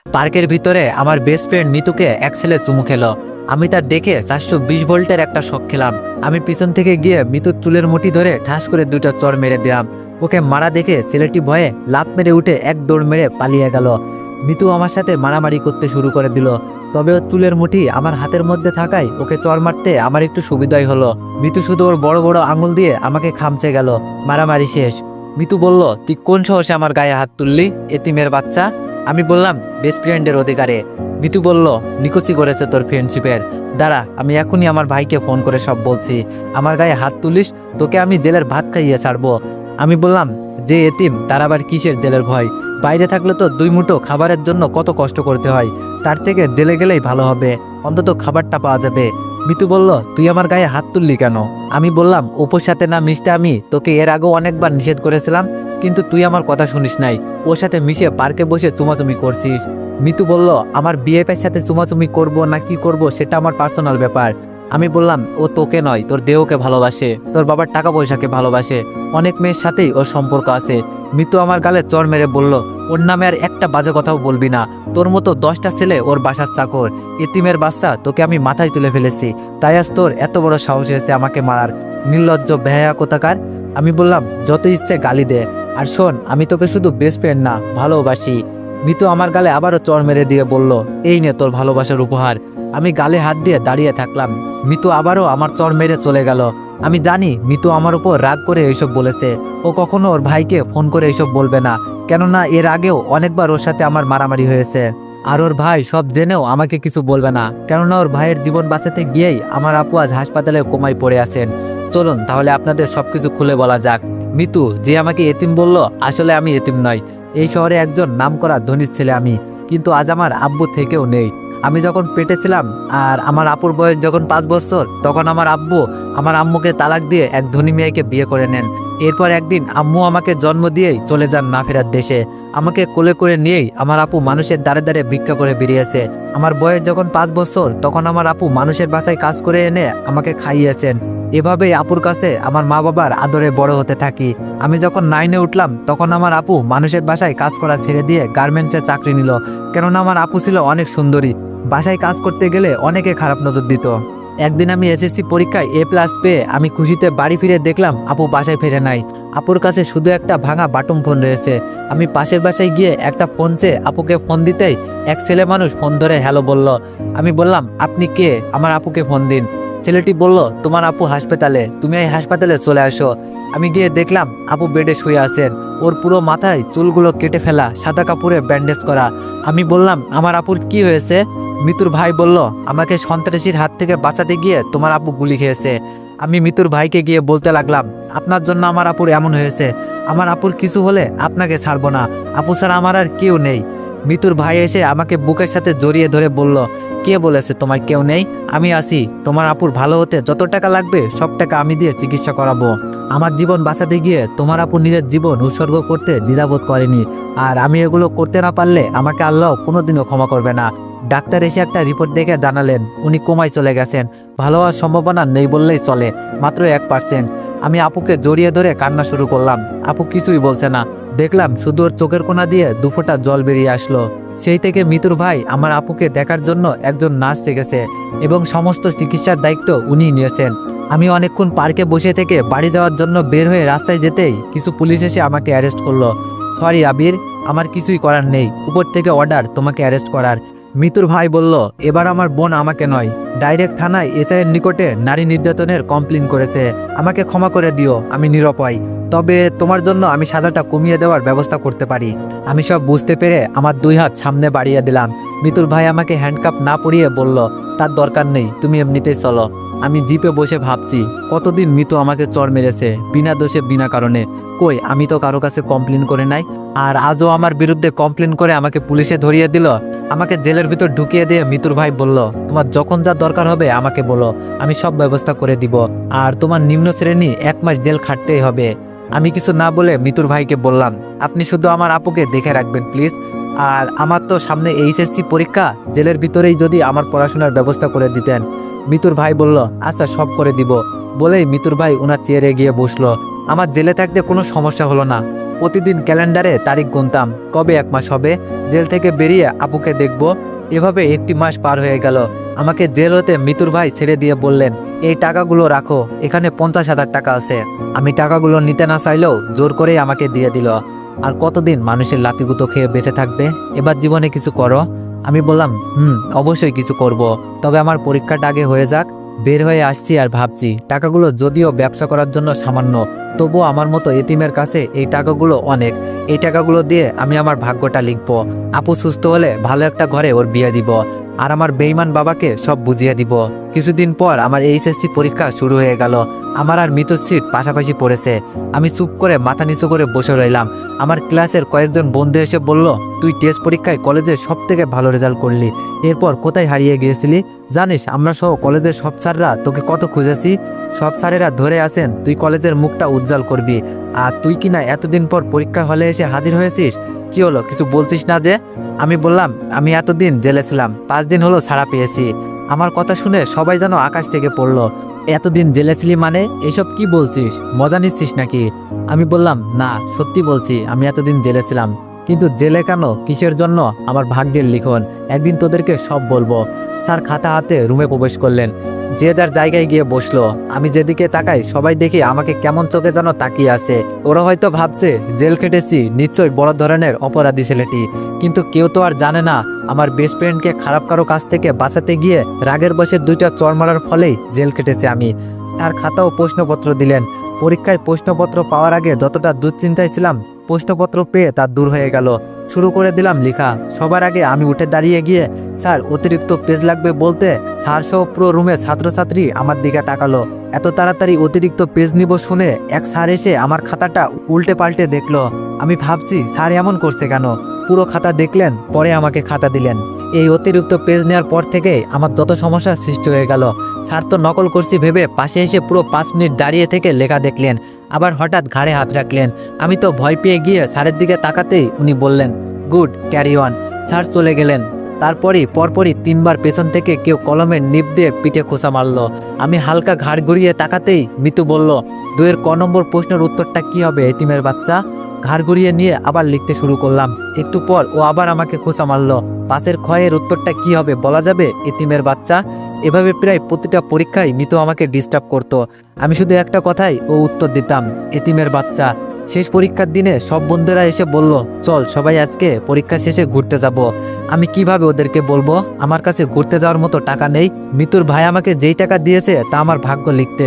পার্কের ভিতরে আমার বেস্ট ফ্রেন্ড মিতুকে এক ছেলে চুমু খেলো। আমি তার দেখে 420 ভোল্টের একটা শক খেলাম। আমি পিছন থেকে গিয়ে মিতুর চুলের মুঠি ধরে ঠাস করে দুটো চর মেরে দিলাম। ওকে মারা দেখে ছেলেটি ভয়ে লাফ মেরে উঠে এক দৌড় মেরে পালিয়ে গেল। মিতু আমার সাথে মারামারি করতে শুরু করে দিল। তবে ওর চুলের মুঠি আমার হাতের মধ্যে থাকায় ওকে চর মারতে আমার একটু সুবিধাই হলো। মিতু শুধু ওর বড় বড় আঙুল দিয়ে আমাকে খামচে গেল। মারামারি শেষ। মিতু বলল, তুই কোন সাহসে আমার গায়ে হাত তুললি, এতিমের বাচ্চা? আমি বললাম, বেস্ট ফ্রেন্ডের অধিকারে। মিতু বলল, নিকুচি করেছে তোর ফ্রেন্ডশিপের। দাঁড়া, আমি এখনই আমার ভাইকে ফোন করে সব বলছি। আমার গায়ে হাত তুলিস, তোকে আমি জেলের ভাত খাইয়ে ছাড়বো। আমি বললাম, যে এতিম তার আবার কিসের জেলের ভয়? বাইরে থাকলে তো 2 মুঠো খাবারের জন্য কত কষ্ট করতে হয়, তার থেকে জেলে গেলেই ভালো হবে, অন্তত খাবারটা পাওয়া যাবে। মিতু বলল, তুই আমার গায়ে হাত তুললি কেন? আমি বললাম, অপুর সাথে না মিশতে আমি তোকে এর আগেও অনেকবার নিষেধ করেছিলাম, কিন্তু তুই আমার কথা শুনিস নাই। ওর সাথে মিশে পার্কে বসে চুমাচুমি করছিস। মিতু বলল, আমার বিএফের সাথে চুমাচুমি করব না কি করব সেটা আমার পার্সোনাল ব্যাপার। আমি বললাম, ও তোকে নয়, তোর দেহকে ভালোবাসে, তোর বাবার টাকা পয়সাকে ভালোবাসে, অনেক মেয়ের সাথেই ওর সম্পর্ক আছে। মিতু আমার গালে চর মেরে বলল, ওর নামে আর একটা বাজে কথাও বলবি না। তোর মতো 10টা ছেলে ওর বাসার চাকর, এতিমের বাচ্চা, তোকে আমি মাথায় তুলে ফেলেছি, তাই আজ তোর এত বড় সাহস হয়েছে আমাকে মারার, নির্লজ্জ বেহায়া কোথাকার। আমি বললাম, যত ইচ্ছে গালি দে, আর শোন, আমি তোকে শুধু বেস্ট ফ্রেন্ড না, ভালোবাসি। মিতু আমার গালে আবারও চর মেরে দিয়ে বলল, এই নে তোর ভালোবাসার উপহার। আমি গালে হাত দিয়ে দাঁড়িয়ে থাকলাম। মিতু আবারও আমার চর মেরে চলে গেল। আমি জানি মিতু আমার উপর রাগ করে এইসব বলেছে। ও কখনো ওর ভাইকে ফোন করে এইসব বলবে না, কেননা এর আগেও অনেকবার ওর সাথে আমার মারামারি হয়েছে। আর ওর ভাই সব জেনেও আমাকে কিছু বলবে না, কেননা ওর ভাইয়ের জীবন বাঁচাতে গিয়েই আমার আপু আজ হাসপাতালে কোমায় পড়ে আছেন। চলুন তাহলে আপনাদের সবকিছু খুলে বলা যাক। মিতু যে আমাকে এতিম বলল, আসলে আমি এতিম নই। এই শহরে একজন নামকরা ধনীর ছেলে আমি, কিন্তু আজ আমার আব্বু থেকেও নেই। আমি যখন পেটে ছিলাম আর আমার আপুর বয়স যখন 5 বছর, তখন আমার আব্বু আমার আম্মুকে তালাক দিয়ে এক ধনী মেয়েকে বিয়ে করে নেন। এরপর একদিন আম্মু আমাকে জন্ম দিয়েই চলে যান না ফেরার দেশে। আমাকে কোলে করে নিয়েই আমার আপু মানুষের দ্বারে দ্বারে ভিক্ষা করে বেরিয়েছে। আমার বয়স যখন 5 বছর, তখন আমার আপু মানুষের বাসায় কাজ করে এনে আমাকে খাইয়েছেন। এভাবেই আপুর কাছে আমার মা বাবার আদরে বড় হতে থাকি। আমি যখন 9-এ উঠলাম, তখন আমার আপু মানুষের বাসায় কাজ করা ছেড়ে দিয়ে গার্মেন্টসে চাকরি নিল, কেননা আমার আপু ছিল অনেক সুন্দরী। বাসায় কাজ করতে গেলে অনেকে খারাপ নজর দিত। একদিন আমি এসএসসি পরীক্ষায় A+ পেয়ে আমি খুশিতে বাড়ি ফিরে দেখলাম আপু বাসায় ফিরে নাই। আপুর কাছে শুধু একটা ভাঙা বাটন ফোন রয়েছে। আমি পাশের বাসায় গিয়ে একটা ফোন চেয়ে আপুকে ফোন দিতেই এক ছেলে মানুষ ফোন ধরে হ্যালো বলল। আমি বললাম, আপনি কে? আমার আপুকে ফোন দিন। ছেলেটি বলল, তোমার আপু হাসপাতালে, তুমি এই হাসপাতালে চলে আসো। আমি গিয়ে দেখলাম আপু বেডে শুয়ে আছেন। ওর পুরো মাথায় চুলগুলো কেটে ফেলা, সাদা কাপড়ে ব্যান্ডেজ করা। আমি বললাম, আমার আপুর কি হয়েছে? মিতুর ভাই বলল, আমাকে সন্ত্রাসীর হাত থেকে বাঁচাতে গিয়ে তোমার আপু গুলি খেয়েছে। আমি মিতুর ভাইকে গিয়ে বলতে লাগলাম, আপনার জন্য আমার আপুর এমন হয়েছে, আমার আপুর কিছু হলে আপনাকে ছাড়বো না, আপু ছাড়া আমার আর কেউ নেই। মিতুর ভাই এসে আমাকে বুকের সাথে জড়িয়ে ধরে বলল, কে বলেছে তোমার কেউ নেই? আমি আছি, তোমার আপুর ভালো হতে যত টাকা লাগবে সব টাকা আমি দিয়ে চিকিৎসা করাবো। আমার জীবন বাঁচাতে গিয়ে তোমার আপু নিজের জীবন উৎসর্গ করতে দ্বিধাবোধ করেনি, আর আমি এগুলো করতে না পারলে আমাকে আল্লাহ কোনোদিনও ক্ষমা করবে না। ডাক্তার এসে একটা রিপোর্ট দেখে জানালেন উনি কোমায় চলে গেছেন। ভালো হওয়ার সম্ভাবনা নেই বললেই চলে, মাত্র 1%। আমি আপুকে জড়িয়ে ধরে কান্না শুরু করলাম। আপু কিছুই বলছে না। দেখলাম শুধু ওর চোখের কোণা দিয়ে 2 ফোঁটা জল বেরিয়ে আসলো। সেই থেকে মিতুর ভাই আমার আপুকে দেখার জন্য একজন নার্স রেখেছে এবং সমস্ত চিকিৎসার দায়িত্ব উনিই নিয়েছেন। আমি অনেকক্ষণ পার্কে বসে থেকে বাড়ি যাওয়ার জন্য বের হয়ে রাস্তায় যেতেই কিছু পুলিশ এসে আমাকে অ্যারেস্ট করলো। সরি আবির, আমার কিছুই করার নেই, উপর থেকে অর্ডার তোমাকে অ্যারেস্ট করার। মিতুর ভাই বলল, এবার আমার বোন আমাকে নয়, ডাইরেক্ট থানায় এসআইয়ের নিকটে নারী নির্যাতনের কমপ্লেন করেছে। আমাকে ক্ষমা করে দিও, আমি নিরুপায়, তবে তোমার জন্য আমি সাজাটা কমিয়ে দেওয়ার ব্যবস্থা করতে পারি। আমি সব বুঝতে পেরে আমার 2 হাত সামনে বাড়িয়ে দিলাম। মিতুর ভাই আমাকে হ্যান্ডকাপ না পরিয়ে বলল, তার দরকার নেই, তুমি এমনিতেই চলো। আমি জিপে বসে ভাবছি, কতদিন মিতু আমাকে চড় মেরেছে বিনা দোষে বিনা কারণে। কই, আমি তো কারো কাছে কমপ্লেন করে নাই, আর আজও আমার বিরুদ্ধে কমপ্লেন করে আমাকে পুলিশে ধরিয়ে দিল। আমাকে জেলের ভিতর ঢুকিয়ে দিয়ে মিতুর ভাই বলল, তোমার যখন যা দরকার হবে আমাকে বলো, আমি সব ব্যবস্থা করে দিব, আর তোমার নিম্ন শ্রেণী 1 মাস জেল খাটতেই হবে। আমি কিছু না বলে মিতুর ভাইকে বললাম, আপনি শুধু আমার আপুকে দেখে রাখবেন প্লিজ, আর আমার তো সামনে এইচএসসি পরীক্ষা, জেলের ভিতরেই যদি আমার পড়াশোনার ব্যবস্থা করে দিতেন। মিতুর ভাই বলল, আচ্ছা সব করে দিব, বলেই মিতুর ভাই ওনার চেয়ারে গিয়ে বসলো। আমার জেলে থাকতে কোনো সমস্যা হলো না। প্রতিদিন ক্যালেন্ডারে তারিখ গুনতাম, কবে 1 মাস হবে, জেল থেকে বেরিয়ে আপুকে দেখব। এভাবে 1টি মাস পার হয়ে গেল। আমাকে জেল হতে মিতুর ভাই ছেড়ে দিয়ে বললেন, এই টাকাগুলো রাখো, এখানে 50,000 টাকা আছে। আমি টাকাগুলো নিতে না চাইলেও জোর করেই আমাকে দিয়ে দিল। আর কতদিন মানুষের লাতিগুতো খেয়ে বেঁচে থাকবে, এবার জীবনে কিছু করো। আমি বললাম, অবশ্যই কিছু করব, তবে আমার পরীক্ষাটা আগে হয়ে যাক। বের হয়ে আসছি আর ভাবছি, টাকাগুলো যদিও ব্যবসা করার জন্য সামান্য, তবুও আমার মতো এতিমের কাছে এই টাকাগুলো অনেক। এই টাকাগুলো দিয়ে আমি আমার ভাগ্যটা লিখব। আপু সুস্থ হলে ভালো একটা ঘরে ওর বিয়ে দিব, আর আমার বেইমান বাবাকে সব বুঝিয়ে দিব। কিছুদিন পর আমার এইচএসসি পরীক্ষা শুরু হয়ে গেল। আমার আর মিতুর সিট পাশাপাশি পড়েছে। আমি চুপ করে মাথা নিচু করে বসে রইলাম। আমার ক্লাসের কয়েকজন বন্ধু এসে বলল, তুই টেস্ট পরীক্ষায় কলেজে সব থেকে ভালো রেজাল্ট করলি, এরপর কোথায় হারিয়ে গিয়েছিলি? জানিস আমরা সহ কলেজের সব স্যাররা তোকে কত খুঁজেছি। সব স্যারেরা ধরে আছেন তুই কলেজের মুখটা উজ্জ্বল করবি, আর তুই কিনা এতদিন পর পরীক্ষা হলে এসে হাজির হয়েছিস। কি হলো, কিছু বলছিস না যে? আমি বললাম, আমি এতদিন জেলে ছিলাম, 5 দিন হলো ছাড়া পেয়েছি। আমার কথা শুনে সবাই যেন আকাশ থেকে পড়লো। এতদিন জেলে ছিলি মানে? এসব কি বলছিস, মজা নিচ্ছিস নাকি? আমি বললাম, না সত্যি বলছি, আমি এতদিন জেলে ছিলাম। কিন্তু জেলে কেন, কিসের জন্য, আমার ভাগ্যের লিখন, একদিন তোদেরকে সব বলবো। স্যার খাতা হাতে রুমে প্রবেশ করলেন, যে যার জায়গায় গিয়ে বসলো। আমি যেদিকে তাকাই সবাই দেখি আমাকে কেমন চোখে যেন তাকিয়ে আছে। ওরা হয়তো ভাবছে জেল খেটেছি, নিশ্চয়ই বড় ধরনের অপরাধী ছেলেটি। কিন্তু কেউ তো আর জানে না আমার বেস্ট ফ্রেন্ডকে খারাপ কারো কাছ থেকে বাঁচাতে গিয়ে রাগের বসে 2টা চড় মারার ফলেই জেল কেটেছে আমি। আর খাতা ও প্রশ্নপত্র দিলেন। পরীক্ষায় প্রশ্নপত্র পাওয়ার আগে যতটা দুশ্চিন্তায় ছিলাম, প্রশ্নপত্র পেয়ে তা দূর হয়ে গেল। শুরু করে দিলাম লেখা। সবার আগে আমি উঠে দাঁড়িয়ে গিয়ে, স্যার অতিরিক্ত পেজ লাগবে বলতে, স্যার সহ পুরো রুমে ছাত্রছাত্রী আমার দিকে তাকালো। এত তাড়াতাড়ি অতিরিক্ত পেজ নিব শুনে এক স্যার এসে আমার খাতাটা উল্টে পাল্টে দেখলো। আমি ভাবছি স্যার এমন করছে কেন। পুরো খাতা দেখলেন, পরে আমাকে খাতা দিলেন। এই অতিরিক্ত পেজ নেওয়ার পর থেকে আমার যত সমস্যার সৃষ্টি হয়ে গেল। স্যার তো নকল করছি ভেবে পাশে এসে পুরো 5 মিনিট দাঁড়িয়ে থেকে লেখা দেখলেন, আবার হঠাৎ ঘাড়ে হাত রাখলেন। আমি তো ভয় পেয়ে গিয়ে স্যারের দিকে তাকাতেই উনি বললেন, গুড, ক্যারি অন। স্যার চলে গেলেন। তারপরই পরপরই 3বার পেছন থেকে কেউ কলমের নিব দিয়ে পিঠে খোঁচা মারল। আমি হালকা ঘাড় ঘুরিয়ে তাকাতেই মিতু বলল, 2-এর ক নম্বর প্রশ্নের উত্তরটা কি হবে এতিমের বাচ্চা? ঘাড় ঘুরিয়ে নিয়ে আবার লিখতে শুরু করলাম। একটু পর ও আবার আমাকে খোঁচা মারল, 5-এর ক্ষয়ের উত্তরটা কি হবে বলা যাবে এতিমের বাচ্চা? এভাবে প্রায় প্রতিটা পরীক্ষায় মিতু আমাকে ডিস্টার্ব করত। আমি শুধু একটা কথাই ও উত্তর দিতাম, এতিমের বাচ্চা। শেষ পরীক্ষার দিনে সব বন্ধুরা এসে বলল, চল সবাই আজকে পরীক্ষা শেষে ঘুরতে যাব। আমি কিভাবে ওদেরকে বলবো আমার কাছে ঘুরতে যাওয়ার মতো টাকা নেই? মিতুর ভাই আমাকে যেই টাকা দিয়েছে তা আমার ভাগ্য লিখতে,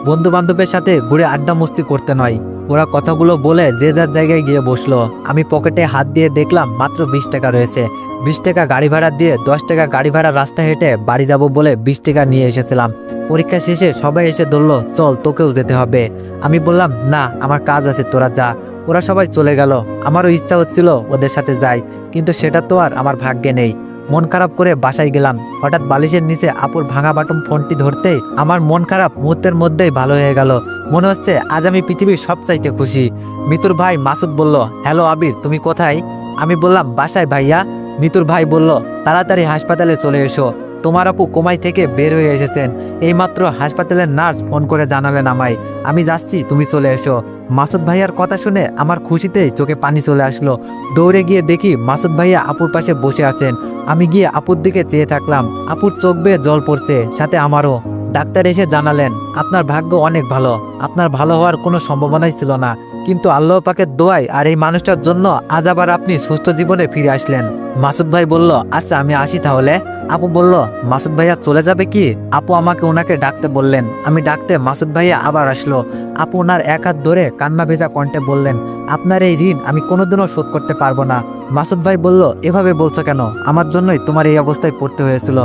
বন্ধু বান্ধবের সাথে ঘুরে আড্ডা মস্তি করতে নয়। ওরা কথাগুলো বলে যে যার জায়গায় গিয়ে বসলো। আমি পকেটে হাত দিয়ে দেখলাম মাত্র 20 টাকা রয়েছে। 20 টাকা গাড়ি ভাড়া দিয়ে 10 টাকা গাড়ি ভাড়া রাস্তা হেঁটে বাড়ি যাব বলে 20 টাকা নিয়ে এসেছিলাম। পরীক্ষা শেষে সবাই এসে ধরলো, চল তোকেও যেতে হবে। আমি বললাম, না আমার কাজ আছে, তোরা যা। ওরা সবাই চলে গেল। আমারও ইচ্ছা হচ্ছিল ওদের সাথে যাই, কিন্তু সেটা তো আর আমার ভাগ্যে নেই। মন খারাপ করে বাসায় গেলাম। হঠাৎ বালিশের নিচে আপুর ভাঙা বাটন ফোনটি ধরতেই আমার মন খারাপ মুহূর্তের মধ্যেই ভালো হয়ে গেল। মনে হচ্ছে আজ আমি পৃথিবীর সবচাইতে খুশি। মিতুর ভাই মাসুদ বলল, হ্যালো আবির, তুমি কোথায়? আমি বললাম, বাসায় ভাইয়া। মিতুর ভাই বলল, তাড়াতাড়ি হাসপাতালে চলে এসো, তোমার আপু কোমাই থেকে বের হয়ে এসেছেন। এইমাত্র হাসপাতালের নার্স ফোন করে জানালেন আমায়। আমি যাচ্ছি, তুমি চলে এসো। মাসুদ ভাইয়ার কথা শুনে আমার খুশিতেই চোখে পানি চলে আসলো। দৌড়ে গিয়ে দেখি মাসুদ ভাইয়া আপুর পাশে বসে আছেন। আমি গিয়ে আপুর দিকে চেয়ে থাকলাম। আপুর চোখ বেয়ে জল পড়ছে, সাথে আমারও। ডাক্তার এসে জানালেন, আপনার ভাগ্য অনেক ভালো, আপনার ভালো হওয়ার কোনো সম্ভাবনাই ছিল না, কিন্তু আল্লাহ পাকের দোয়ায় আর এই মানুষটার জন্য আজ আবার আপনি সুস্থ জীবনে ফিরে আসলেন। মাসুদ ভাই বলল, আচ্ছা আমি আসি তাহলে। আপু বলল, মাসুদ ভাইয়া চলে যাবে কি? আপু আমাকে ওনাকে ডাকতে বললেন। আমি ডাকতে মাসুদ ভাইয়া আবার আসলো। আপু ওনার এক হাত ধরে কান্না ভেজা কণ্ঠে বললেন, আপনার এই ঋণ আমি কোনোদিনও শোধ করতে পারবো না। মাসুদ ভাই বলল, এভাবে বলছো কেন? আমার জন্যই তোমার এই অবস্থায় পড়তে হয়েছিল।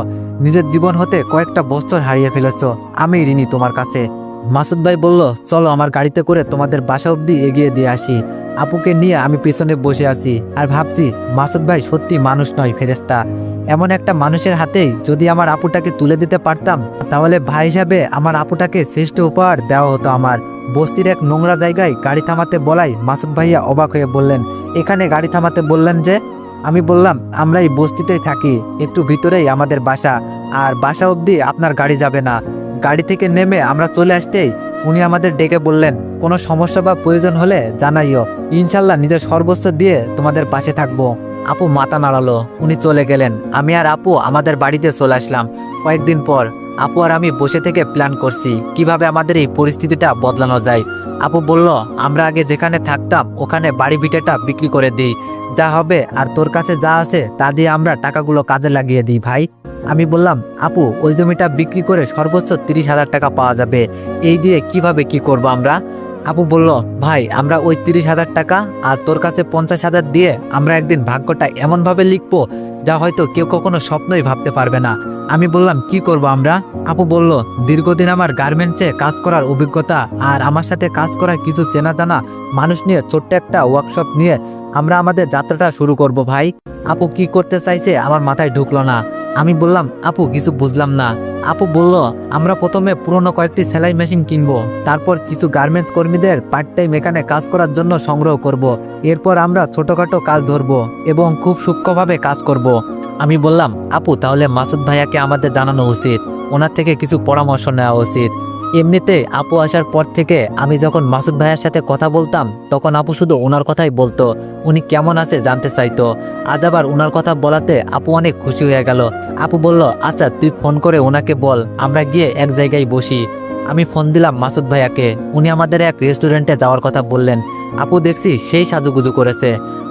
নিজের জীবন হতে কয়েকটা বছর হারিয়ে ফেলেছো, আমি ঋণী তোমার কাছে। মাসুদ ভাই বলল, চলো আমার গাড়িতে করে তোমাদের বাসা অবধি এগিয়ে দিয়ে আসি। আপুকে নিয়ে আমি পিছনে বসে আছি আর ভাবছি, মাসুদ ভাই সত্যি মানুষ নয়, ফেরেশতা। এমন একটা মানুষের হাতেই যদি আমার আপুটাকে তুলে দিতে পারতাম, তাহলে ভাই হিসাবে আমার আপুটাকে শ্রেষ্ঠ উপহার দেওয়া হতো আমার। বস্তির এক নোংরা জায়গায় গাড়ি থামাতে বলাই মাসুদ ভাইয়া অবাক হয়ে বললেন, এখানে গাড়ি থামাতে বললেন যে? আমি বললাম, আমরা এই বস্তিতেই থাকি, একটু ভিতরেই আমাদের বাসা, আর বাসা অবধি আপনার গাড়ি যাবে না। গাড়ি থেকে নেমে আমরা চলে আসতেই উনি আমাদের ডেকে বললেন, কোনো সমস্যা বা প্রয়োজন হলে জানাইও, ইনশাল্লাহ নিজের সর্বোচ্চ দিয়ে তোমাদের পাশে থাকবো। আপু মাথা নাড়ালো, উনি চলে গেলেন। আমি আর আপু আমাদের বাড়িতে চলে আসলাম। কয়েকদিন পর আপু আর আমি বসে থেকে প্ল্যান করছি কিভাবে আমাদের এই পরিস্থিতিটা বদলানো যায়। আপু বলল, আমরা আগে যেখানে থাকতাম ওখানে বাড়ি ভিটেটা বিক্রি করে দিই, যা হবে আর তোর কাছে যা আছে তা দিয়ে আমরা টাকাগুলো কাজে লাগিয়ে দিই ভাই। আমি বললাম, আপু ওই জমিটা বিক্রি করে সর্বোচ্চ 30,000 টাকা পাওয়া যাবে, এই দিয়ে কিভাবে কি করব আমরা? আপু বলল, ভাই আমরা ওই 30,000 টাকা আর তোর কাছে 50,000 দিয়ে আমরা একদিন ভাগ্যটা এমনভাবে লিখবো যা হয়তো কেউ কখনো স্বপ্নই ভাবতে পারবে না। আমি বললাম, কি করব আমরা? আপু বলল, দীর্ঘদিন আমার গার্মেন্টসে কাজ করার অভিজ্ঞতা আর আমার সাথে কাজ করা কিছু চেনা জানা মানুষ নিয়ে ছোট্ট একটা ওয়ার্কশপ নিয়ে আমরা আমাদের যাত্রাটা শুরু করব ভাই। আপু কি করতে চাইছে আমার মাথায় ঢুকলো না। আমি বললাম, আপু কিছু বুঝলাম না। আপু বলল, আমরা প্রথমে পুরনো কয়েকটি সেলাই মেশিন কিনবো, তারপর কিছু গার্মেন্টস কর্মীদের পার্ট টাইম এখানে কাজ করার জন্য সংগ্রহ করব। এরপর আমরা ছোটখাটো কাজ ধরবো এবং খুব সূক্ষ্মভাবে কাজ করব। আমি বললাম, আপু তাহলে মাসুদ ভাইয়াকে আমাদের জানানো উচিত, ওনার থেকে কিছু পরামর্শ নেওয়া উচিত। এমনিতে আপু আসার পর থেকে আমি যখন মাসুদ ভাইয়ার সাথে কথা বলতাম তখন আপু শুধু ওনার কথাই বলতো, উনি কেমন আছে জানতে চাইতো। আজ আবার ওনার কথা বলাতে আপু অনেক খুশি হয়ে গেল। আপু বলল, আচ্ছা তুই ফোন করে ওনাকে বল আমরা গিয়ে এক জায়গায় বসি। আমি ফোন দিলাম মাসুদ ভাইয়াকে, উনি আমাদের এক রেস্টুরেন্টে যাওয়ার কথা বললেন। আপু দেখছি সেই সাজুগুজু করেছে।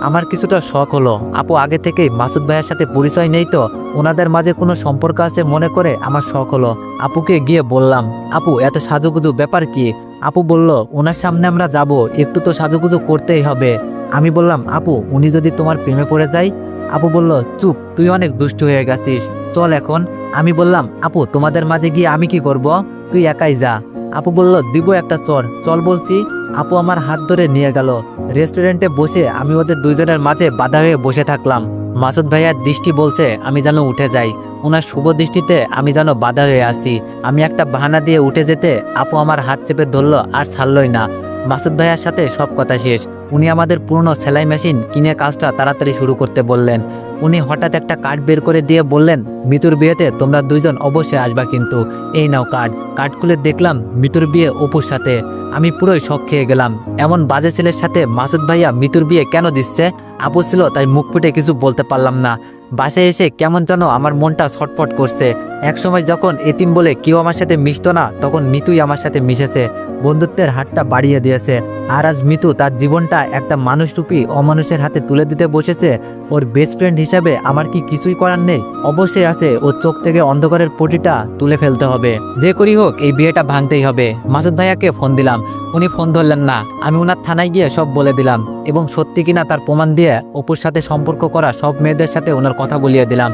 আমার কিছুটা শখ হলো, আপু আগে থেকেই মাসুদ ভাইয়ের সাথে পরিচয় নেই তো, ওনাদের মাঝে কোনো সম্পর্ক আছে মনে করে আমার শখ হলো। আপুকে গিয়ে বললাম, আপু এত সাজুগুজু ব্যাপার কি? আপু বলল, ওনার সামনে আমরা যাব, একটু তো সাজুগুজু করতেই হবে। আমি বললাম, আপু উনি যদি তোমার প্রেমে পড়ে যায়? আপু বলল, চুপ, তুই অনেক দুষ্টু হয়ে গেছিস, চল এখন। আমি বললাম, আপু তোমাদের মাঝে গিয়ে আমি কি করব? তুই একাই যা। আপু বলল, দিব একটা চর, চল বলছি। আপু আমার হাত ধরে নিয়ে গেল। রেস্টুরেন্টে বসে আমি ওদের দুইজনের মাঝে বাধা হয়ে বসে থাকলাম। মাসুদ ভাইয়ার দৃষ্টি বলছে আমি যেন উঠে যাই, ওনার শুভ দৃষ্টিতে আমি যেন বাধা হয়ে আসি। আমি একটা বাহানা দিয়ে উঠে যেতে আপু আমার হাত চেপে ধরলো আর ছাড়লই না। মাসুদ ভাইয়ার সাথে সব কথা শেষ। উনি আমাদের পুরনো সেলাই মেশিন কিনে কাজটা তাড়াতাড়ি শুরু করতে বললেন। উনি হঠাৎ একটা কার্ড বের করে দিয়ে বললেন, মিতুর বিয়েতে তোমরা দুইজন অবশ্যই আসবা কিন্তু, এই নাও কার্ড। কার্ড খুলে দেখলাম মিতুর বিয়ে অপুর সাথে। আমি পুরোই শক খেয়ে গেলাম, এমন বাজে ছেলের সাথে মাসুদ ভাইয়া মিতুর বিয়ে কেন দিচ্ছে? আপু ছিল তাই মুখ ফুটে কিছু বলতে পারলাম না। বাসায় এসে কেমন যেন আমার মনটা ছটফট করছে। একসময় যখন এতিম বলে কেউ আমার সাথে মিশতো না তখন মিতুই আমার সাথে মিশেছে, বন্ধুত্বের হাতটা বাড়িয়ে দিয়েছে। আর আজ মিতু তার জীবনটা একটা মানুষরূপী অমানুষের হাতে তুলে দিতে বসেছে। ওর বেস্ট ফ্রেন্ড হিসাবে আমার কি কিছুই করার নেই? অবশ্যই আছে, ওর চোখ থেকে অন্ধকারের পটিটা তুলে ফেলতে হবে। যে করি হোক এই বিয়েটা ভাঙতেই হবে। মাসুদ ভাইয়াকে ফোন দিলাম, উনি ফোন ধরলেন না। আমি ওনার থানায় গিয়ে সব বলে দিলাম এবং সত্যি কিনা তার প্রমাণ দিয়ে অপুর সাথে সম্পর্ক করা সব মেয়েদের সাথে ওনার কথা বলিয়ে দিলাম।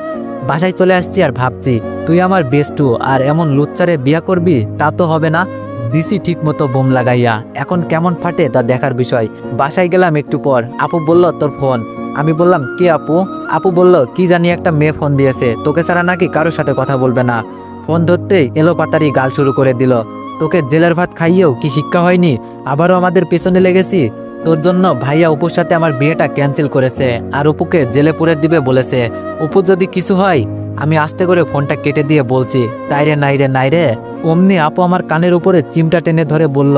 বাসায় চলে আসছি আর ভাবছি, তুই আমার বেস্টু আর এমন লুচ্চারে বিয়া করবি তা তো হবে না। দিছি ঠিক মতো বোম লাগাইয়া, এখন কেমন ফাটে তা দেখার বিষয়। বাসায় গেলাম একটু পর, আপু বলল তোর ফোন। আমি বললাম, কে আপু? আপু বলল, কি জানি একটা মেয়ে ফোন দিয়েছে, তোকে ছাড়া নাকি কারোর সাথে কথা বলবে না। ফোন ধরতেই এলোপাতারি গাল শুরু করে দিল, তোকে জেলের ভাত খাইয়েও কি শিক্ষা হয়নি? আবারও আমাদের পেছনে লেগেছি। তোর জন্য ভাইয়া অপুর সাথে আমার বিয়েটা ক্যান্সেল করেছে আর অপুকে জেলে পুরে দিবে বলেছে। অপু যদি কিছু হয়। আমি আস্তে করে ফোনটা কেটে দিয়ে বলছি, তাইরে নাইরে নাইরে। অমনি আপু আমার কানের উপরে চিমটা টেনে ধরে বলল,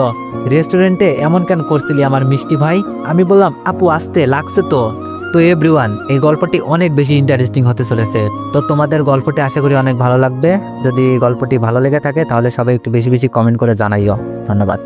রেস্টুরেন্টে এমন কেন করছিলি আমার মিষ্টি ভাই? আমি বললাম, আপু আসতে লাগছে তো। তো এভরিওয়ান, এই গল্পটি অনেক বেশি ইন্টারেস্টিং হতে চলেছে। তো তোমাদের গল্পটি আশা করি অনেক ভালো লাগবে। যদি গল্পটি ভালো লেগে থাকে তাহলে সবাই একটু বেশি বেশি কমেন্ট করে জানাইও। ধন্যবাদ।